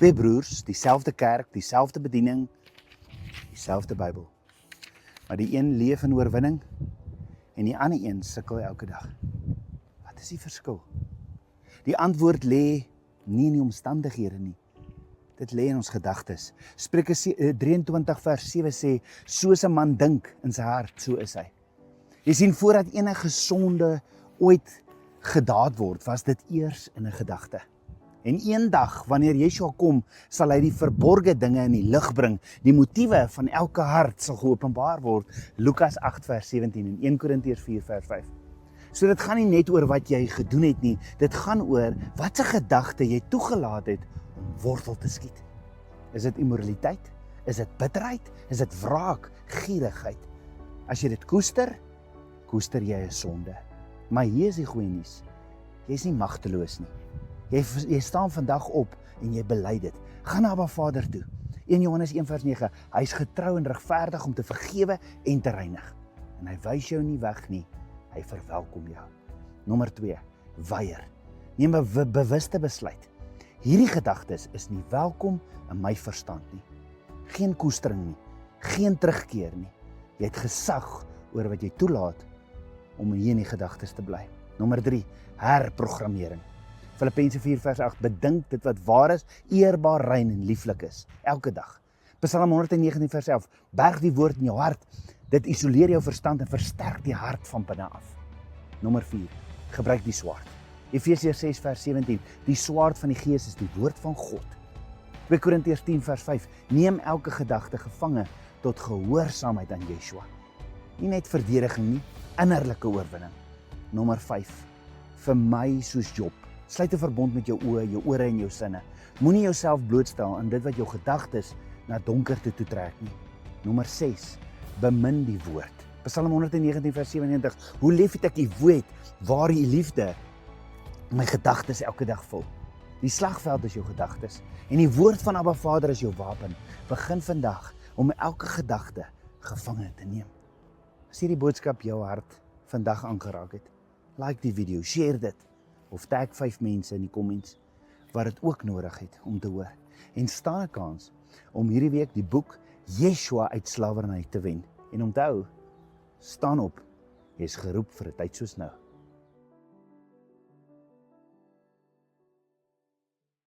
Twee broers, dieselfde kerk, dieselfde bediening, dieselfde Bybel. Maar die een leef in oorwinning en die ander een sukkel elke dag. Wat is die verskil? Die antwoord lê nie in die omstandighede nie. Dit lê in ons gedagtes. Spreuke 23 vers 7 sê, soos 'n man dink in sy hart, so is hy. Jy sien, voordat enige sonde ooit gedaad word, was dit eers in 'n gedagte. En eendag, wanneer Yeshua kom, sal hy die verborgde dinge in die lig bring. Die motiewe van elke hart sal geopenbaar word. Lukas 8 vers 17 en 1 Korintiërs 4 vers 5. So dit gaan nie net oor wat jy gedoen het nie, dit gaan oor wat 'n gedagte jy toegelaat het om wortel te skiet. Is dit immoraliteit? Is dit bitterheid? Is dit wraak, gierigheid? As jy dit koester, koester jy 'n sonde. Maar hier is die goeie nuus. Jy is nie magteloos nie. Jy staan vandag op en jy bely dit. Gaan na Abba Vader toe. 1 Johannes 1 vers 9. Hy is getrou en regverdig om te vergewe en te reinig. En hy wys jou nie weg nie. Hy verwelkom jou. Nommer 2. Weier. Neem 'n bewuste besluit. Hierdie gedagtes is nie welkom in my verstand nie. Geen koestering nie. Geen terugkeer nie. Jy het gesag oor wat jy toelaat om hier in die gedagtes te bly. Nommer 3. Herprogrammering. Filippense 4 vers 8. Bedink dit wat waar is, eerbaar, rein en lieflik is. Elke dag. Psalm 119 vers 11. Berg die woord in jou hart. Dit isoleer jou verstand en versterk die hart van binne af. Nommer 4. Gebruik die swaard. Efesiërs 6 vers 17. Die swaard van die Gees is die woord van God. 2 Korintiërs 10 vers 5. Neem elke gedagte gevange tot gehoorsaamheid aan Yeshua. Nie net verdediging nie, innerlike oorwinning. Nommer 5. Vermy soos Job. Sluit 'n verbond met jou oë, jou ore en jou sinne. Moenie jouself blootstel aan dit wat jou gedagtes na donkerte toe trek nie. Nommer 6. Bemin die woord. Psalm 119 vers 97. Hoe lief het ek u woord, waar u liefde my gedagtes elke dag vul. Die slagveld is jou gedagtes en die woord van Abba Vader is jou wapen. Begin vandag om elke gedagte gevange te neem. As hierdie boodskap jou hart vandag aangeraak het, like die video, share dit of tag 5 mense in die comments wat dit ook nodig het om te hoor. En staan 'n kans om hierdie week die boek Yeshua uit slawerny te wen. En onthou, staan op, jy is geroep vir 'n tyd soos nou.